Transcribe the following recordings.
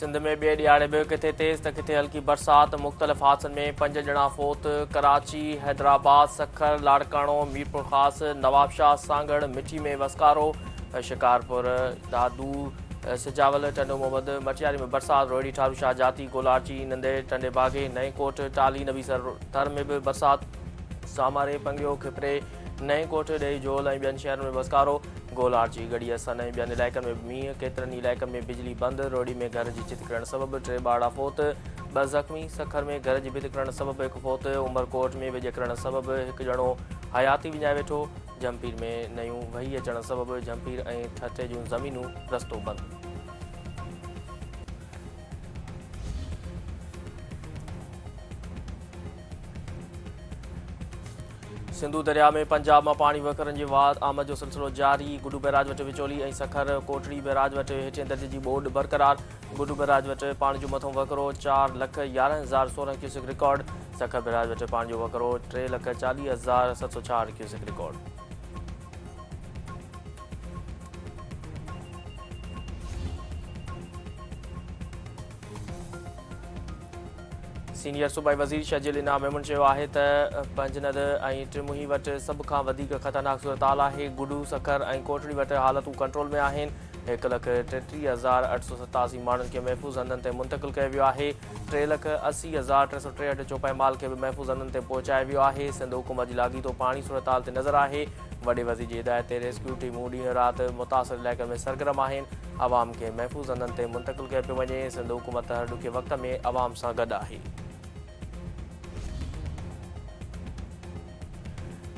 सिंध में ॿिए ॾियारे बि किथे तेज़ त किथे हल्की बरसात। मुख़्तलिफ़ हादसनि में 5 ॼणा फ़ौत। कराची, हैदराबाद, सखर, लाड़काणो, मीरपुर ख़ासि, नवाबशाह, सांगड़, मिठी में वसकारो, शिकारपुर, दादू, सिजावल, टंडो मोहम्मद, मटियारी में बरसात। रोहिड़ी, ठारू, शाहजाती, गोलाची, नंदे, टंडे बागे, नई कोट, टाली, नबीसर थर में बि बरसात। सामारे, पंगियो, खिपरे, नई कोट, ॾेई जोल ऐं ॿियनि शहरनि में वसकारो। गोलाची, गढ़ी, सन ऐं ॿियनि इलाइक़नि में मींहुं। केतिरनि इलाइक़नि में बिजली बंदि। रोहिड़ी में घर जी छिति किरण सबबि 3 ॿार फ़ौत, 2 ज़ख़्मी। सखर में घर जी भिति किरण सबबि 1 फ़ौत। उमरकोट में वेझे किरण सबबि 1 ॼणो हयाती विञाए वेठो। जमपीर में नयूं वही अचण सबबि जमपीर ऐं ठठे जूं ज़मीनूं रस्तो बंदि। सिंधु दरिया में पंजाब में पानी वकरनि जी वाद आमद जो सिलसिलो जारी। गुडू बैराज वटि विचोली ऐं सखर कोटड़ी बैराज वटि हेठिएं दर्जे जी ॿोॾ बरक़रार। गुडू बैराज वटि पाणी जो मथों वकिरो 4,11,016 क्यूसेक रिकॉर्ड। सखर बैराज वटि पाणी जो वकिरो 3,40,704 क्यूसेक रिकॉर्ड। सीनियर सूबाई वज़ीर शजील इनाम मेमन चयो आहे त पंजनद ऐं टिमुही वटि सभ खां वधीक ख़तरनाक सूरत-हाल आहे। गुडू, सखर ऐं कोटड़ी वटि हालतूं कंट्रोल में आहिनि। 1,33,887 माण्हुनि खे महफ़ूज़ हंधनि ते मुंतक़िल कयो वियो आहे। 3,80,363 चौपाई माल खे बि महफ़ूज़ हंधनि ते पहुचायो वियो आहे। सिंध हुकूमत जी लाॻीतो पाणी सूरत-हाल ते नज़र आहे। वॾे वज़ीर जी हिदायत ते रेस्क्यू टीमूं ॾींहुं राति मुतासिर इलाइक़नि में सरगर्म आहिनि। अवाम खे महफ़ूज़ हंधनि ते मुंतक़िल कयो पियो वञे। सिंध हुकूमत हर ॾुखे वक़्त में अवाम सां गॾु आहे।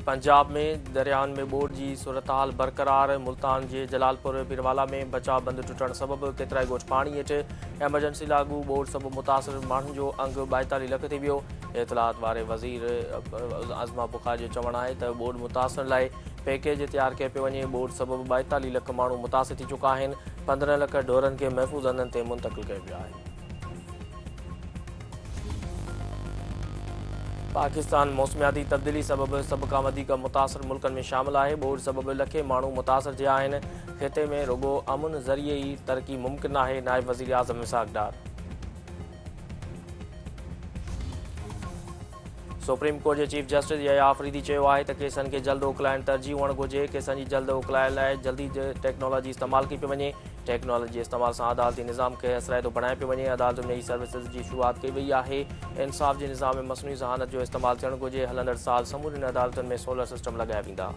पंजाब में दरियाउनि में ॿोॾ जी सूरत-हाल बरक़रार। मुल्तान जे जलालपुर पीरवाला में बचाव बंदि टुटण सबबि केतिरा ई ॻोठ पाणी हेठि। एमरजेंसी लागू ॿोॾ सबबि मुतासिर माण्हुनि जो अंगु 42 लख थी वियो। इतलात वारे वज़ीर अज़मा बुखारी जो चवणु आहे त ॿोॾ मुतासिर लाइ पैकेज तयारु कयो पियो वञे। ॿोॾ सबबि 42 लख माण्हू मुतासिर थी चुका आहिनि। 15 लख ढोरनि खे महफ़ूज़ हंधनि ते मुंतक़िल कयो वियो आहे। पाकिस्तान मौसमियाती तब्दीली सबबि सभ खां वधीक मुतासिर मुल्कनि में शामिल आहे। ॿोॾ सबबि लखे माण्हू मुतासिर थिया आहिनि। ख़िते में रुॻो अमुन ज़रिए ई तरक़ी मुमकिन आहे। नाइब वज़ीर आज़म इसहाक़ डार। सुप्रीम कोर्ट जे चीफ जस्टिस यहया आफरीदी चयो आहे त केसनि खे जल्द उकलाइण तरजीह हुअणु घुरिजे। केसनि जी जल्द उकलाइण लाइ जल्दी टेक्नोलॉजी इस्तेमालु कई पई वञे। टेक्नोलॉजी जे इस्तेमाल सां अदालती निज़ाम खे असराइतो बणाए पियो वञे। अदालतुनि में ई सर्विसिस जी शुरूआति कई वई आहे। इंसाफ़ जे निज़ाम में मसनूई ज़हानत जो इस्तेमालु थियणु घुरिजे। हलंदड़ साल समूरियुनि अदालतुनि में सोलर सिस्टम लॻाया वेंदा।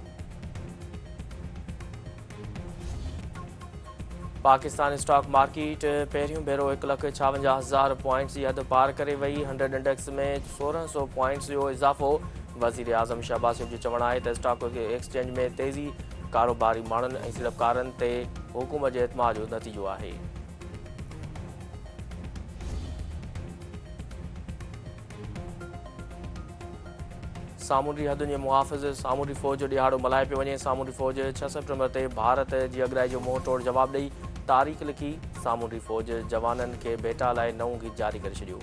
पाकिस्तान स्टॉक मार्केट पहिरियों भेरो 1,56,000 पॉइंट्स जी हद पार करे वई। 100 इंडेक्स में 1,600 पॉइंट्स जो इज़ाफ़ो। वज़ीर आज़म शहबाज़ शरीफ़ जो चवणु आहे त स्टॉक एक्सचेंज में तेज़ी कारोबारी माण्हुनि ऐं सीड़पकारनि ते हुकूमत जे एतमाद जो नतीजो आहे। सामूंडी हदुनि जे मुहाफ़िज़ सामूंडी फ़ौज जो ॾिहाड़ो मल्हाए पियो वञे। सामूंडी फ़ौज 6 सेप्टेम्बर ते भारत जी अॻिराई जो मुंहुं तोड़ जवाबु ॾेई तारीख़ लिखी। सामूंडी फ़ौज जवाननि खे भेटा लाइ नओं गीत जारी करे छॾियो।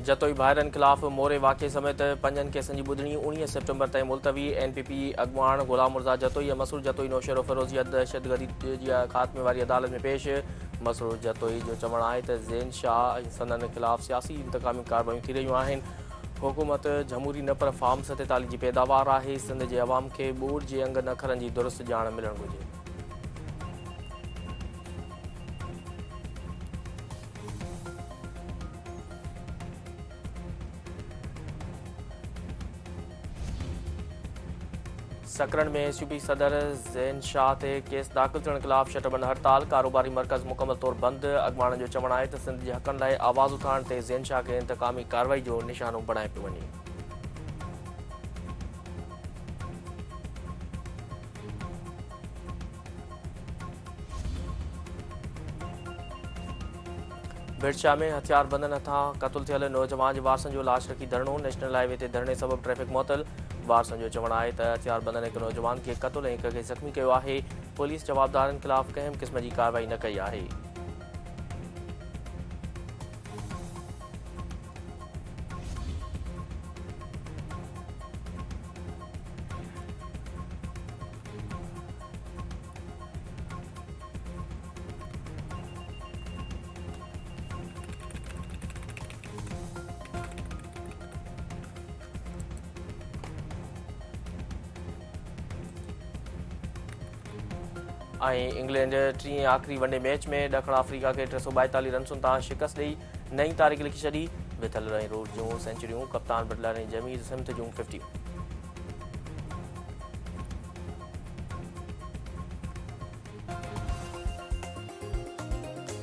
जतोई भाइरनि ख़िलाफ़ मोरे वाक़े समेत 5 केसनि जी ॿुधणी 19 सेप्टेम्बर ताईं मुलतवी। NPP अॻुवाण ग़ुलाम मुर्ज़ा जतोई ऐं मसरूर जतोई नौशेरो फ़िरोज़ी दहशतगर्दी जी ख़ात्मे वारी अदालत में पेश। मसरूर जतोई जो चवणु आहे त ज़ेन शाह ऐं संदनि ख़िलाफ़ सियासी इंतकामी कार्रवायूं थी रहियूं आहिनि। हुकूमत जमहूरी न पर फार्म 47 जी पैदावार आहे। सिंध जे अवाम खे ॿोॾ जे अंग नखरनि जी दुरुस्त ॼाण मिलणु घुरिजे। सकरन में SUP सदर ज़ेन शाह ते केस दाख़िल थियण ख़िलाफ़ शटबंद हड़ताल। कारोबारी मर्कज़ मुकमल तौर बंदि। अॻुवाणनि जो चवणु आहे त सिंध जे हक़नि लाइ आवाज़ उथाइण ते ज़ेन शाह खे इंतकामी कार्रवाई जो निशानो बणाए पियो वञे। भिड़शा में हथियारबंदनि हथां क़तलु थियल नौजवान जे वारसनि जो लाश रखी धरणो। नेशनल हाईवे ते धरणे सबबि ट्रैफ़िक मुअतल। वारसनि जो चवणु आहे त हथियारबंदनि हिकु नौजवान खे क़तलु ऐं हिक खे ज़ख़्मी कयो आहे। पुलिस जवाबदारनि ख़िलाफ़ कंहिं बि क़िस्म जी कार्रवाई न कई आहे। 4 ॾींहनि खां पोइ क़तलु थियल नौजवान जो लाश रखी धरणो। नेशनल हाईवे ते धरणे सबबि ट्रैफ़िक मुअतल। वारसनि जो चवणु आहे त हथियारबंदनि हिकु नौजवान खे क़तलु ऐं हिक खे ज़ख़्मी कयो आहे। पुलिस जवाबदारनि ख़िलाफ़ कंहिं बि क़िस्म जी कार्रवाई न कई आहे। इंग्लैंड टी आख़िरी वनडे मैच में ॾखण अफ्रीका खे 342 रन्सुनि तां शिकस्त ॾेई नई तारीख़ लिखी छॾी। विथल रही रोड जूं सेंचुरियूं कप्तान बटलर ऐं जमीर सिम्थ जूं 50।